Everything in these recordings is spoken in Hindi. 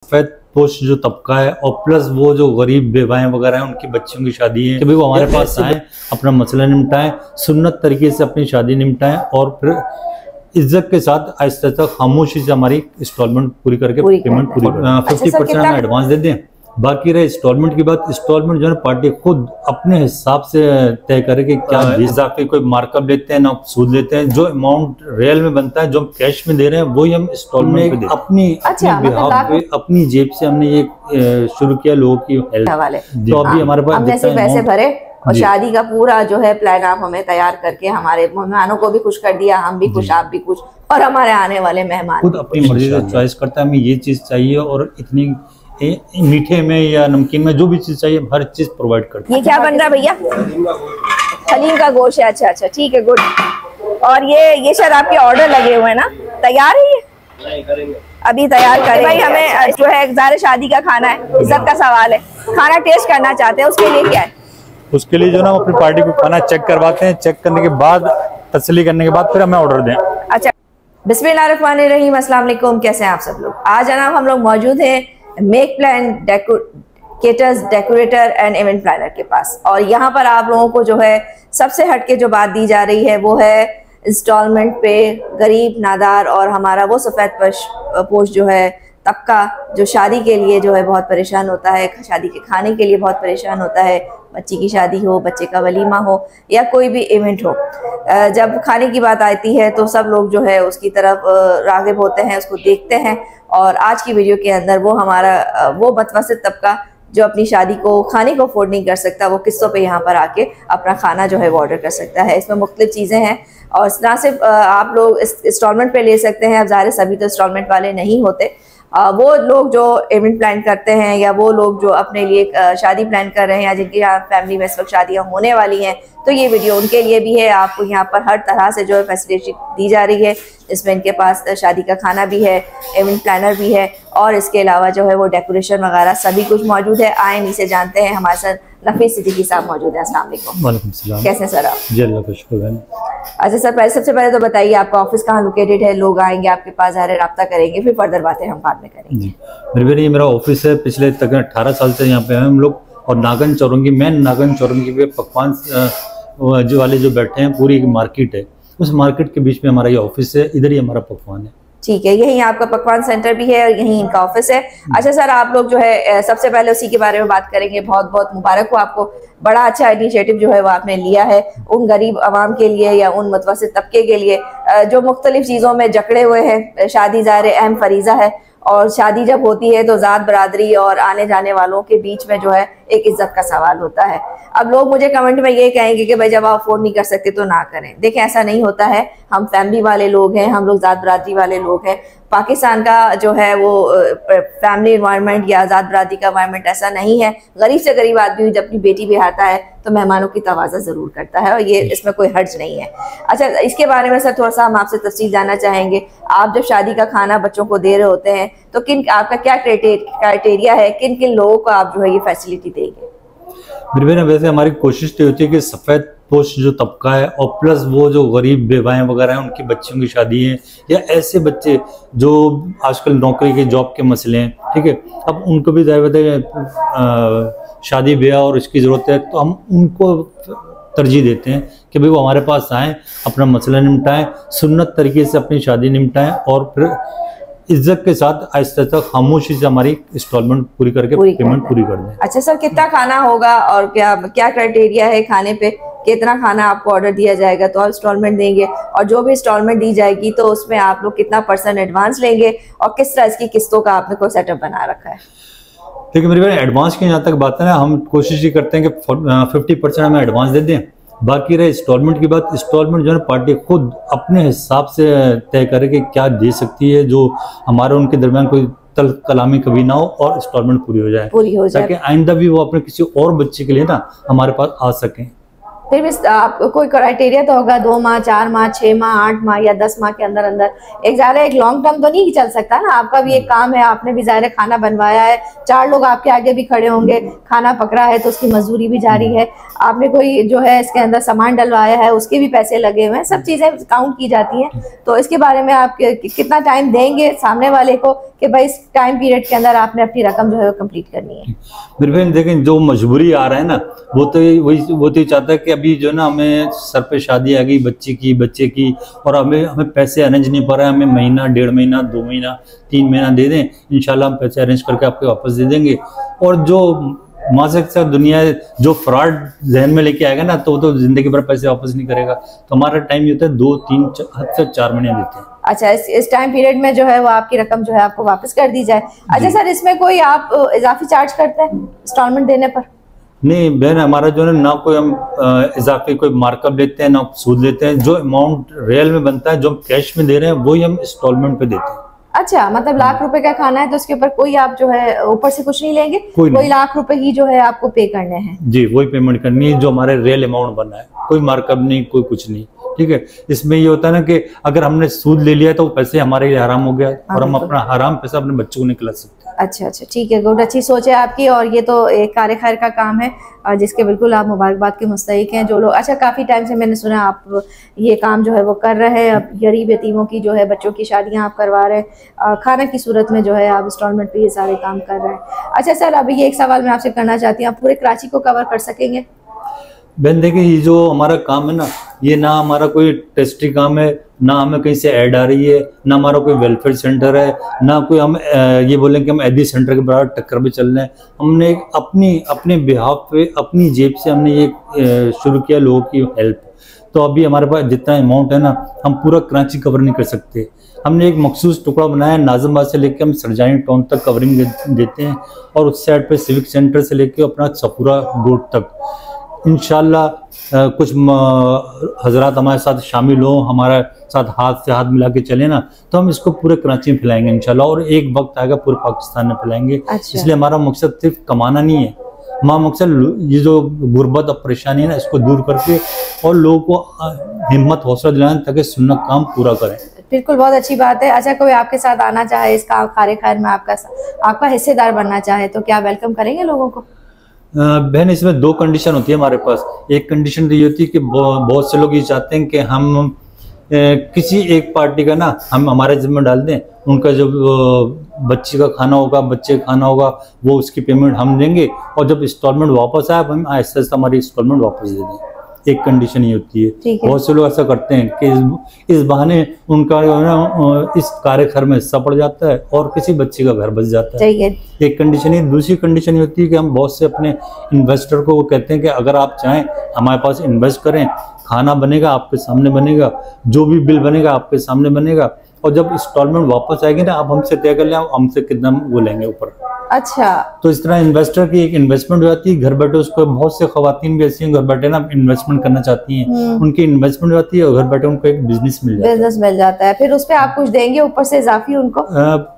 सफेद पोश जो तबका है और प्लस वो जो गरीब बेवाएं वगैरह हैं उनकी बच्चियों की शादी है कि भाई वो हमारे पास आए, अपना मसला निपटाएं, सुन्नत तरीके से अपनी शादी निपटाएं और फिर इज्जत के साथ आहिस्ता तक खामोशी से हमारी इंस्टॉलमेंट पूरी करके पेमेंट पूरी 50% हमें एडवांस दे दें। बाकी रहे इंस्टॉलमेंट की बात, इंस्टॉलमेंट जो है पार्टी खुद अपने हिसाब से तय करे कि क्या इजाफे कोई मार्कअप लेते हैं ना सूद लेते हैं। जो अमाउंट रियल में बनता है जो हम कैश में दे रहे हैं वही हम इंस्टॉलमेंट पे देते हैं। अपनी जेब से हमने ये शुरू किया लोगों की हेल्प। तो अभी हमारे पास पैसे भरे और शादी का पूरा जो है प्लान आप हमें तैयार करके हमारे मेहमानों को भी खुश कर दिया, हम भी खुश, आप भी खुश और हमारे आने वाले मेहमान खुद अपनी मर्जी से चॉइस करता है हमें ये चीज चाहिए और इतनी मीठे में या नमकीन में जो भी चीज चाहिए हर चीज प्रोवाइड करते हैं। ये क्या बन रहा है भैया? हलीम का गोश्त है। अच्छा अच्छा ठीक है, गुड। और ये शायद आपके ऑर्डर लगे हुए हैं ना, तैयार है ये? अभी तैयार करें भाई। हमें जो है ज़ाहिर शादी का खाना है, इज्जत का सवाल है, खाना टेस्ट करना चाहते हैं, उसके लिए क्या है? उसके लिए जो ना अपनी पार्टी को खाना चेक करवाते हैं, चेक करने के बाद तसल्ली करने के बाद फिर हमें ऑर्डर दें। अच्छा, बिस्मिल्लाहिर्रहमानिर्रहीम, अस्सलाम वालेकुम, कैसे हैं आप सब लोग? आज जनाब हम लोग मौजूद हैं make plan caterers decorator and event planner के पास। और यहाँ पर आप लोगों को जो है सबसे हटके जो बात दी जा रही है वो है इंस्टॉलमेंट पे गरीब नादार और हमारा वो सफ़ेद पोश जो है तबका जो शादी के लिए जो है बहुत परेशान होता है, शादी के खाने के लिए बहुत परेशान होता है। बच्ची की शादी हो, बच्चे का वलीमा हो या कोई भी इवेंट हो, जब खाने की बात आती है तो सब लोग जो है उसकी तरफ राग़िब होते हैं, उसको देखते हैं। और आज की वीडियो के अंदर वो हमारा वो मतवसत तबका जो अपनी शादी को खाने को अफोर्ड नहीं कर सकता, वो किस्तों पे यहाँ पर आके अपना खाना जो है वो ऑर्डर कर सकता है। इसमें मुख्तलिफ चीज़ें हैं और ना सिर्फ आप लोग इंस्टॉलमेंट पे ले सकते हैं, अब ज़ाहिर सभी तो इंस्टॉलमेंट वाले नहीं होते। वो लोग जो इवेंट प्लान करते हैं या वो लोग जो अपने लिए शादी प्लान कर रहे हैं या जिनकी यहाँ फैमिली में इस वक्त शादियाँ होने वाली हैं, तो ये वीडियो उनके लिए भी है। आपको यहाँ पर हर तरह से जो है फैसिलिटी दी जा रही है। इसमें इनके पास शादी का खाना भी है, इवेंट प्लानर भी है और इसके अलावा जो है वो डेकोरेशन वगैरह सभी कुछ मौजूद है। आए इसे जानते हैं, हमारे साथ नफीस सिद्दीकी साहब मौजूद है। अस्सलाम वालेकुम। वालेकुम सलाम। कैसे सर आप? जी अल्लाह का शुक्र है। अच्छा सर, सबसे पहले तो बताइए आपका ऑफिस कहाँ लोकेटेड है? लोग आएंगे आपके पास, ज़ाहिर रब्ता करेंगे, फिर फर्दर बातें हम बाद में करेंगे। ये मेरा ऑफिस है, पिछले तकरीबन 18 साल से यहाँ पे हैं हम लोग। और नागन चौरंगी, मेन नागन चौरंगी पे पकवान जो वाले जो बैठे हैं, पूरी एक मार्केट है, उस मार्केट के बीच में हमारा ये ऑफिस है, इधर ही हमारा पकवान है। ठीक है, यही आपका पकवान सेंटर भी है और यही इनका ऑफिस है। अच्छा सर, आप लोग जो है सबसे पहले उसी के बारे में बात करेंगे। बहुत बहुत मुबारक हो आपको, बड़ा अच्छा इनिशिएटिव जो है वो आपने लिया है उन गरीब आवाम के लिए या उन मुतवस्सित तबके के लिए जो मुख्तलिफ चीज़ों में जकड़े हुए हैं। शादी ज़ाहिर अहम फरीज़ा है और शादी जब होती है तो ज़ात बरादरी और आने जाने वालों के बीच में जो है एक इज्जत का सवाल होता है। अब लोग मुझे कमेंट में ये कहेंगे कि भाई जब आप अफोर्ड नहीं कर सकते तो ना करें। देखें, ऐसा नहीं होता है। हम फैमिली वाले लोग हैं, हम लोग ज़ात बरादरी वाले लोग हैं। पाकिस्तान का जो है वो फैमिली इन्वायरमेंट या ज़ात बरादरी का इन्वायरमेंट ऐसा नहीं है। गरीब से गरीब आदमी जब अपनी बेटी भी आता है तो मेहमानों की तवाज़ा ज़रूर करता है और ये इसमें कोई हर्ज नहीं है। अच्छा, इसके बारे में सर थोड़ा सा हम आपसे तफसील जानना चाहेंगे। आप जब शादी का खाना बच्चों को दे रहे होते हैं तो आपका क्या क्राइटेरिया है, किन किन लोगों को आप जो है ये फैसिलिटी देंगे? मेरे वैसे हमारी कोशिश तो होती है कि सफ़ेद पोश जो तबका है और प्लस वो जो गरीब बेवाएं वगैरह हैं उनकी बच्चियों की शादी है या ऐसे बच्चे जो आजकल नौकरी के जॉब के मसले हैं, ठीक है, अब उनको भी शादी ब्याह और इसकी ज़रूरत है, तो हम उनको तरजीह देते हैं कि भाई वो हमारे पास आएँ, अपना मसला निपटाएं, सुन्नत तरीके से अपनी शादी निपटाएं और फिर इज्जत के साथ आहिस्ता तक खामोशी से हमारी इंस्टॉलमेंट पूरी करके पेमेंट पूरी कर दें। अच्छा सर, कितना खाना होगा और क्या क्राइटेरिया है खाने पे? कितना खाना आपको ऑर्डर दिया जाएगा तो आप इंस्टॉलमेंट देंगे और जो भी इंस्टॉलमेंट दी जाएगी तो उसमें आप लोग कितना % एडवांस लेंगे और किस तरह इसकी किस्तों का आपने कोई सेटअप बना रखा है? देखिए मेरे भाई, एडवांस की जहाँ तक बात है ना, हम कोशिश ये करते हैं कि 50% हमें एडवांस दे दें। बाकी रहे इंस्टॉलमेंट की बात, इंस्टॉलमेंट जो है पार्टी खुद अपने हिसाब से तय करे कि क्या दे सकती है, जो हमारे उनके दरमियान कोई तल कलामी कभी ना हो और इंस्टॉलमेंट पूरी हो जाए ताकि आइंदा भी वो अपने किसी और बच्चे के लिए ना हमारे पास आ सकें। फिर भी आपको कोई क्राइटेरिया तो होगा, 2 माह, 4 माह, 6 माह, 8 माह या 10 माह के अंदर अंदर। एक ज़ाहिर एक लॉन्ग टर्म तो नहीं चल सकता ना, आपका भी एक काम है, आपने भी ज़ाहिर खाना बनवाया है, 4 लोग आपके आगे भी खड़े होंगे, खाना पकड़ा है तो उसकी मजदूरी भी जारी है, आपने कोई जो है इसके अंदर सामान डलवाया है उसके भी पैसे लगे हुए हैं, सब चीज़ें काउंट की जाती हैं। तो इसके बारे में आप कितना टाइम देंगे सामने वाले को कि भाई इस टाइम पीरियड के अंदर आपने अपनी रकम जो है वो कंप्लीट करनी है? मेरे बहन देखें, जो मजबूरी आ रहा है ना वो तो चाहता है कि अभी जो ना हमें सर पे शादी आ गई बच्चे की और हमें पैसे अरेंज नहीं पा रहा है, हमें महीना, 1.5 महीना, 2 महीना, 3 महीना दे दें, इंशाल्लाह हम पैसे अरेंज करके आपको वापस दे देंगे। और जो मासिक दुनिया जो फ्रॉड जहन में लेके आएगा ना तो वो तो जिंदगी भर पैसे वापस नहीं करेगा। तो हमारा टाइम ये होता है 2, 3, हद से 4 महीने देते हैं। अच्छा, इस टाइम पीरियड में जो है वो आपकी रकम जो है आपको वापस कर दी जाए। अच्छा सर, इसमें कोई आप इजाफी चार्ज करते हैं इंस्टॉलमेंट देने पर? नहीं बहन, हमारा जो है ना कोई हम इजाफी कोई मार्कअप लेते हैं ना सूद लेते हैं। जो अमाउंट रियल में बनता है, जो हम कैश में दे रहे हैं, वही हम इंस्टॉलमेंट पे देते हैं। अच्छा, मतलब लाख रुपए का खाना है तो उसके ऊपर कोई आप जो है ऊपर से कुछ नहीं लेंगे, कोई लाख रुपए ही जो है आपको पे करने हैं? जी, वही पेमेंट करनी है जो हमारे रियल अमाउंट बना है, कोई मार्कअप नहीं, कोई कुछ नहीं। ठीक है, इसमें ये होता है ना कि अगर हमने सूद ले लिया तो पैसे हमारे लिए हराम हो गया और हम अपना हराम पैसा अपने बच्चों को निकला सकते हैं। अच्छा, ठीक है, गुड, अच्छी सोच है आपकी। और ये तो एक कार्य खैर का काम है और जिसके बिल्कुल आप मुबारकबाद के मुस्तहिक हैं जो लोग। अच्छा, काफ़ी टाइम से मैंने सुना आप ये काम जो है वो कर रहे हैं, अब गरीब यतीमों की जो है बच्चों की शादियाँ आप करवा रहे हैं, खाना की सूरत में जो है आप इंस्टॉलमेंट पे ये सारे काम कर रहे हैं। अच्छा सर, अभी ये एक सवाल मैं आपसे करना चाहती हूँ, आप पूरे कराची को कवर कर सकेंगे? बहन देखिए, ये जो हमारा काम है ना, ये ना हमारा कोई टेस्टी काम है, ना हमें कहीं से ऐड आ रही है, ना हमारा कोई वेलफेयर सेंटर है, ना कोई हम ये बोलें कि हम एदी सेंटर के बराबर टक्कर पे चल रहे हैं। हमने अपने बिहाफ पे अपनी जेब से हमने ये शुरू किया लोगों की हेल्प। तो अभी हमारे पास जितना अमाउंट है ना, हम पूरा कराची कवर नहीं कर सकते। हमने एक मखसूस टुकड़ा बनाया, नाजमबाद से लेकर हम सरजानी टाउन तक कवरिंग देते हैं और उस साइड पे सिविक सेंटर से लेकर अपना सपूरा गोट तक। इंशाल्लाह कुछ हजरात हमारे साथ शामिल हो, हमारे साथ हाथ से हाथ मिला के चले ना, तो हम इसको पूरे कराची में फैलाएंगे इंशाल्लाह, और एक वक्त आएगा पूरे पाकिस्तान में फैलाएंगे। अच्छा। इसलिए हमारा मकसद सिर्फ कमाना नहीं है, हमारा मकसद ये जो गुर्बत और परेशानी है ना, इसको दूर करके और लोगों को हिम्मत हौसला दिलाएं ताकि सुन्नत काम पूरा करें। बिल्कुल, बहुत अच्छी बात है। अच्छा, कोई आपके साथ आना चाहे इस कार्य खैर में, आपका हिस्सेदार बनना चाहे तो क्या वेलकम करेंगे लोगों को? बहन, इसमें 2 कंडीशन होती है हमारे पास। एक कंडीशन तो ये होती है कि बहुत से लोग ये चाहते हैं कि हम किसी एक पार्टी का ना हम हमारे जिम्मे डाल दें, उनका जो बच्चे का खाना होगा वो उसकी पेमेंट हम देंगे और जब इंस्टॉलमेंट वापस आए हम आहिस्ता आहिस्ता हमारी इंस्टॉलमेंट वापस दे दें। एक कंडीशन ये होती है। बहुत से लोग ऐसा करते हैं कि इस बहाने उनका जो है ना इस कार्यक्रम में हिस्सा पड़ जाता है और किसी बच्चे का घर बच जाता है। एक कंडीशन है। दूसरी कंडीशन ये होती है कि हम बहुत से अपने इन्वेस्टर को कहते हैं कि अगर आप चाहें हमारे पास इन्वेस्ट करें, खाना बनेगा आपके सामने बनेगा, जो भी बिल बनेगा आपके सामने बनेगा, और जब इंस्टॉलमेंट वापस आएगी ना आप हमसे तय कर लें हमसे कितना वो लेंगे ऊपर। अच्छा, तो इस तरह इन्वेस्टर की एक इन्वेस्टमेंट हो जाती है घर बैठे। उसको बहुत से खवातीन भी ऐसी हैं घर बैठे ना इन्वेस्टमेंट करना चाहती हैं, उनकी इन्वेस्टमेंट हो जाती है और घर बैठे उनको एक बिजनेस मिल जाता है। फिर उस पर आप कुछ देंगे ऊपर से इजाफी उनको?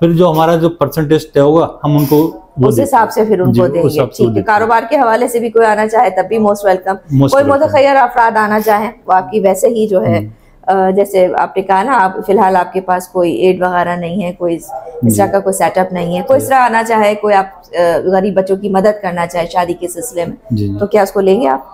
फिर जो हमारा जो परसेंटेज तय होगा हम उनको उस हिसाब से फिर उनको देंगे। ठीक है, कारोबार के हवाले से भी कोई आना चाहे तब भी मोस्ट वेलकम। कोई मुतखय्यर अफराद आना चाहे वो आपकी वैसे ही जो है जैसे आपने कहा ना, आप फिलहाल आपके पास कोई एड वगैरह नहीं है, कोई इस तरह का कोई सेटअप नहीं है, कोई इस तरह आना चाहे, कोई आप गरीब बच्चों की मदद करना चाहे शादी के सिलसिले में, तो क्या उसको लेंगे आप?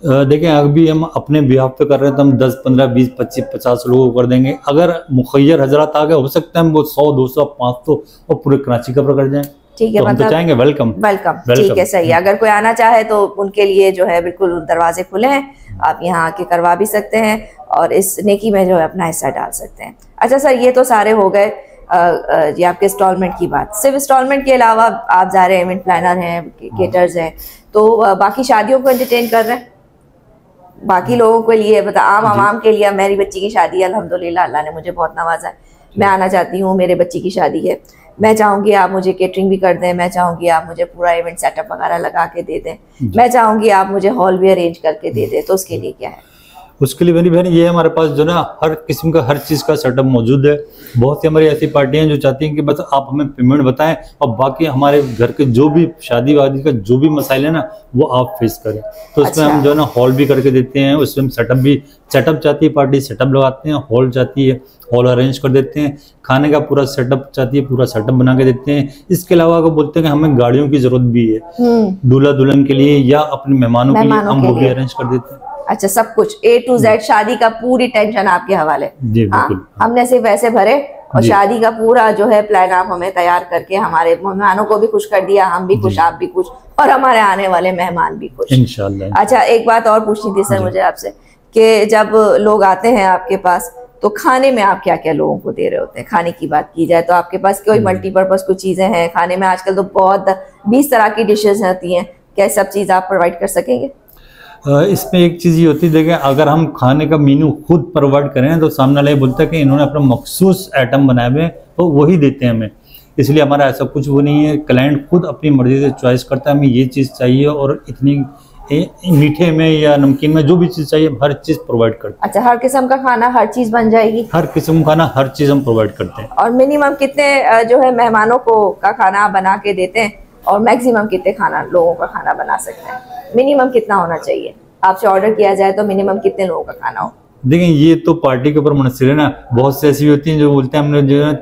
देखें, अभी हम अपने बिहाफ पे कर रहे हैं तो हम 10, 15, 20, 25, 50 लोगों को कर देंगे। अगर मुखय्यर हजरात आ गए हो सकता है हम वो 100, 200, 500 और पूरे कराची कवर कर जाएं। ठीक है, तो मतलब तो चाहेंगे वेलकम। ठीक है, सही है। अगर कोई आना चाहे तो उनके लिए जो है बिल्कुल दरवाजे खुले हैं, आप यहाँ आके करवा भी सकते हैं और इस नेकी में जो है अपना हिस्सा डाल सकते हैं। अच्छा सर, ये तो सारे हो गए ये आपके इंस्टॉलमेंट की बात। सिर्फ इंस्टॉलमेंट के अलावा आप जा रहे हैं, इवेंट प्लानर हैं, केटर्स हैं, तो बाकी शादियों को एंटरटेन कर रहे हैं, बाकी लोगों के लिए आवाम के लिए। मेरी बच्ची की शादी है, अल्हम्दुलिल्लाह अल्लाह ने मुझे बहुत नवाजा है, मैं आना चाहती हूँ, मेरे बच्ची की शादी है, मैं चाहूँगी आप मुझे केटरिंग भी कर दें, मैं चाहूँगी आप मुझे पूरा इवेंट सेटअप वगैरह लगा के दे दें, मैं चाहूँगी आप मुझे हॉल भी अरेंज करके दे दें, तो उसके लिए क्या है? उसके लिए मेरी बहन ये हमारे पास जो ना हर किस्म का हर चीज का सेटअप मौजूद है। बहुत सी हमारी ऐसी पार्टियां हैं जो चाहती हैं कि बस आप हमें पेमेंट बताएं और बाकी हमारे घर के जो भी शादी वादी का जो भी मसाइल है ना वो आप फेस करें। तो उसमें हम जो है ना हॉल भी करके देते हैं, उसमें हम सेटअप चाहती है पार्टी सेटअप लगाते हैं, हॉल चाहती है हॉल अरेंज कर देते हैं, खाने का पूरा सेटअप चाहती है पूरा सेटअप बना के देते हैं। इसके अलावा अगर बोलते हैं कि हमें गाड़ियों की जरूरत भी है दूल्हा दुल्हन के लिए या अपने मेहमानों के लिए, हम वो भी अरेंज कर देते हैं। अच्छा, सब कुछ A to Z शादी का पूरी टेंशन आपके हवाले। जी बिल्कुल। हमने सिर्फ ऐसे भरे और शादी का पूरा जो है प्लान आप हमें तैयार करके हमारे मेहमानों को भी खुश कर दिया, हम भी खुश आप भी खुश और हमारे आने वाले मेहमान भी खुश इंशाल्लाह। अच्छा, एक बात और पूछनी थी सर मुझे आपसे कि जब लोग आते हैं आपके पास तो खाने में आप क्या क्या लोगों को दे रहे होते हैं? खाने की बात की जाए तो आपके पास कोई मल्टीपर्पज कुछ चीजें हैं खाने में? आजकल तो बहुत 20 तरह की डिशेज होती हैं, क्या सब चीज आप प्रोवाइड कर सकेंगे? इसमें एक चीज ये होती है, देखिए अगर हम खाने का मेन्यू खुद प्रोवाइड करें तो सामने वाला ये बोलता है कि इन्होंने अपना मखसूस आइटम बनाए हुए तो वही देते हैं हमें। इसलिए हमारा ऐसा कुछ वो नहीं है, क्लाइंट खुद अपनी मर्जी से चॉइस करता है हमें ये चीज़ चाहिए और इतनी मीठे में या नमकीन में जो भी चीज़ चाहिए हर चीज़ प्रोवाइड करते हैं। अच्छा, हर किस्म का खाना हर चीज़ बन जाएगी? हर किस्म का खाना हर चीज़ हम प्रोवाइड करते हैं। और मिनिमम कितने जो है मेहमानों को का खाना आप बना के देते हैं और मैक्सिमम कितने खाना लोगों का खाना बना सकते हैं? मिनिमम कितना होना चाहिए? आपसे ऑर्डर किया जाए तो मिनिमम कितने लोगों का खाना हो? देखिए ये तो पार्टी के ऊपर मुनसिर है ना। बहुत से ऐसी होती हैं जो बोलते हैं हमने जो है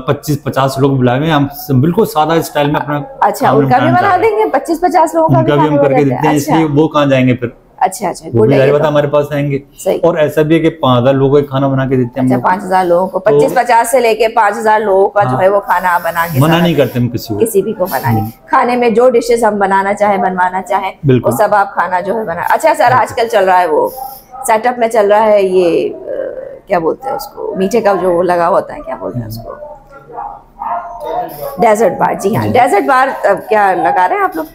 25-50 लोग बुलाए हुए, हम बिल्कुल सादा स्टाइल में अपना। अच्छा, उनका भी बना देंगे 25-50 लोगों का भी हम करके देते हैं। इसलिए वो कहाँ जाएंगे फिर? अच्छा, बता हमारे पास आएंगे। और ऐसा भी है कि 5000 लोगों का खाना बना के देते हैं। 5000 लोगों को 25-50 से लेके 5000 लोगों का जो है वो खाना आप बना के मना नहीं करते हम किसी भी को बनाने खाने में जो डिशेस हम बनाना चाहे बनवाना चाहे वो सब आप खाना जो है बना। अच्छा सर, आजकल चल रहा है वो सेटअप में चल रहा है ये क्या बोलते हैं उसको, मीठे का जो लगा होता है क्या बोलते हैं उसको, डेजर्ट बार। जी हाँ, डेजर्ट बार क्या लगा रहे हैं आप लोग?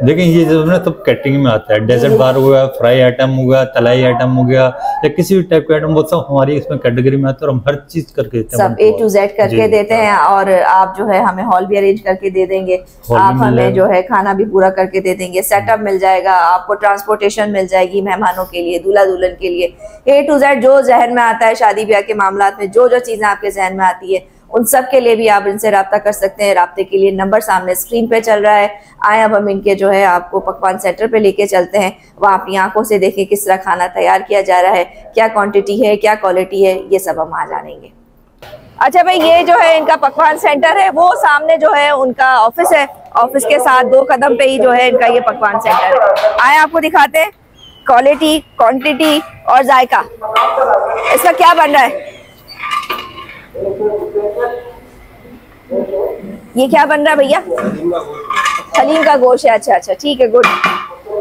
देखिए ये जो ना तब कैटरिंग में आता है। डेजर्ट बार हो गया, फ्राई आइटम हो गया, तलाई आइटम हो गया या किसी भी टाइप का आइटम, वो सब हमारी इसमें कैटेगरी में आता है और हम हर चीज करके देते हैं, सब A to Z करके देते हैं। और आप जो है हमें हॉल भी अरेंज करके दे देंगे, आप हमें जो है खाना भी पूरा करके दे देंगे, सेटअप मिल जाएगा आपको, ट्रांसपोर्टेशन मिल जाएगी मेहमानों के लिए, दूल्हा दुल्हन के लिए। A to Z जो जहन में आता है शादी ब्याह के मामला में, जो जो चीजें आपके जहन में आती है उन सब के लिए भी आप इनसे रब्ता कर सकते हैं। रब्ते के लिए नंबर सामने स्क्रीन पे चल रहा है। आए अब हम इनके जो है आपको पकवान सेंटर पे लेके चलते हैं, वहाँ अपनी आंखों से देखें किस तरह खाना तैयार किया जा रहा है, क्या क्वांटिटी है, क्या क्वालिटी है, ये सब हम आ जानेंगे। अच्छा भाई, ये जो है इनका पकवान सेंटर है, वो सामने जो है उनका ऑफिस है, ऑफिस के साथ 2 कदम पे ही जो है इनका ये पकवान सेंटर है। आए आपको दिखाते हैं क्वालिटी, क्वांटिटी और जायका इसका क्या बन रहा है। ये क्या बन रहा है भैया? हलीम का गोश्त है। अच्छा अच्छा, ठीक है, गुड।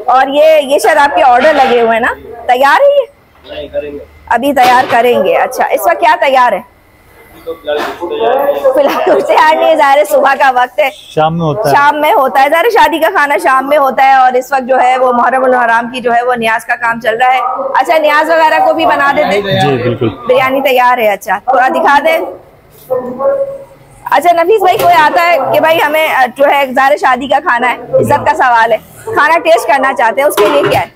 और ये शायद आपके ऑर्डर लगे हुए हैं ना? तैयार है ये? नहीं, करेंगे अभी, तैयार करेंगे। अच्छा, इसका क्या तैयार है? फिलहाल कुछ तैयार नहीं है, ज़ाहिर सुबह का वक्त है, शाम में होता है। शाम में होता है, ज़ाहिर शादी का खाना शाम में होता है और इस वक्त जो है वो मुहर्रम उल हराम की जो है वो न्याज का काम चल रहा है। अच्छा, न्याज वगैरह को भी बना देते हैं? जी बिल्कुल, बिरयानी तैयार है। अच्छा, थोड़ा दिखा दे। अच्छा नफीस भाई, कोई आता है कि भाई हमें जो है ज़ाहिर शादी का खाना है, इज्जत का सवाल है, खाना टेस्ट करना चाहते हैं, उसके लिए क्या है?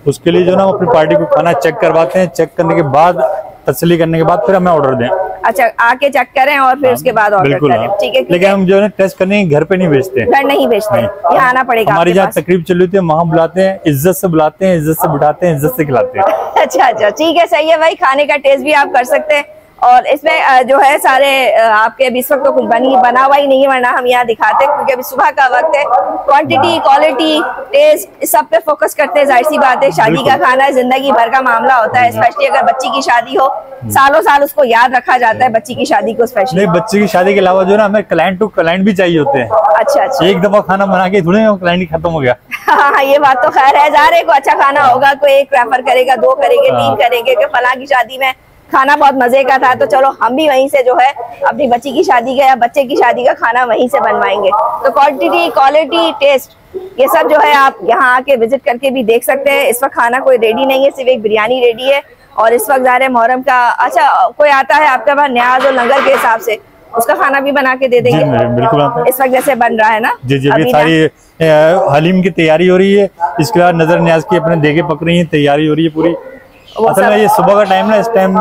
उसके लिए जो ना अपनी पार्टी को खाना चेक करवाते हैं, चेक करने के बाद तसल्ली करने के बाद फिर हमें ऑर्डर दें। अच्छा, आके चेक करें और फिर उसके बाद ऑर्डर करें, ठीक है। लेकिन हम जो है टेस्ट करने घर पे नहीं भेजते, घर नहीं भेजते, यहाँ आना पड़ेगा। हमारी जहाँ तकरीब चल रही है वहाँ बुलाते हैं, इज्जत से बुलाते हैं, इज्जत से बिठाते हैं, इज्जत से खिलाते हैं। अच्छा अच्छा, ठीक है, सही है भाई। खाने का टेस्ट भी आप कर सकते हैं और इसमें जो है सारे आपके अभी इस वक्त तो कुछ बना हुआ ही नहीं है, वरना हम यहाँ दिखाते हैं क्योंकि अभी सुबह का वक्त है। क्वांटिटी, क्वालिटी, टेस्ट, इस सब पे फोकस करते हैं। जाहिर सी बात है, शादी का खाना जिंदगी भर का मामला होता है, स्पेशली अगर बच्ची की शादी हो, सालों साल उसको याद रखा जाता है बच्ची की शादी को। स्पेशली बच्ची की शादी के अलावा जो ना हमें क्लाइंट टू क्लाइंट भी चाहिए होते हैं। अच्छा अच्छा, एक दफा खाना बना के थोड़े क्लाइंट ही खत्म हो गया। हाँ, ये बात तो खैर है, ज़ाहिर है को अच्छा खाना होगा, कोई 1 प्रेफर करेगा, 2 करेंगे, 3 करेंगे कि फलां की शादी में खाना बहुत मजे का था, तो चलो हम भी वहीं से जो है अपनी बच्ची की शादी का या बच्चे की शादी का खाना वहीं से बनवाएंगे। तो क्वांटिटी, क्वालिटी, टेस्ट, ये सब जो है आप यहाँ आके विजिट करके भी देख सकते हैं। इस वक्त खाना कोई रेडी नहीं है, सिर्फ एक बिरयानी रेडी है और इस वक्त ज़ाहिर है मुहर्रम का। अच्छा, कोई आता है आपके पास न्याज और लंगर के हिसाब से, उसका खाना भी बना के दे देंगे? बिल्कुल, इस वक्त जैसे बन रहा है ना। जी जी, अभी सारी हलीम की तैयारी हो रही है, इसके बाद नजर न्याज की अपने देगे पक रही है, तैयारी हो रही है पूरी। असल में ये सुबह का टाइम ना, इस टाइम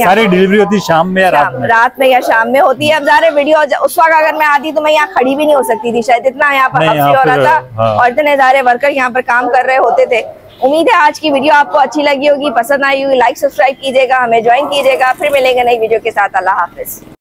सारी डिलीवरी होती है शाम में या रात में या शाम में होती है। अब ज़ाहिर वीडियो उस वक्त अगर मैं आती तो मैं यहाँ खड़ी भी नहीं हो सकती थी शायद, इतना यहाँ पर हो रहा था और इतने सारे वर्कर यहाँ पर काम कर रहे होते थे। उम्मीद है आज की वीडियो आपको अच्छी लगी होगी, पसंद आई होगी। लाइक सब्सक्राइब कीजिएगा, हमें ज्वाइन कीजिएगा। फिर मिलेंगे नई वीडियो के साथ। अल्लाह हाफिज।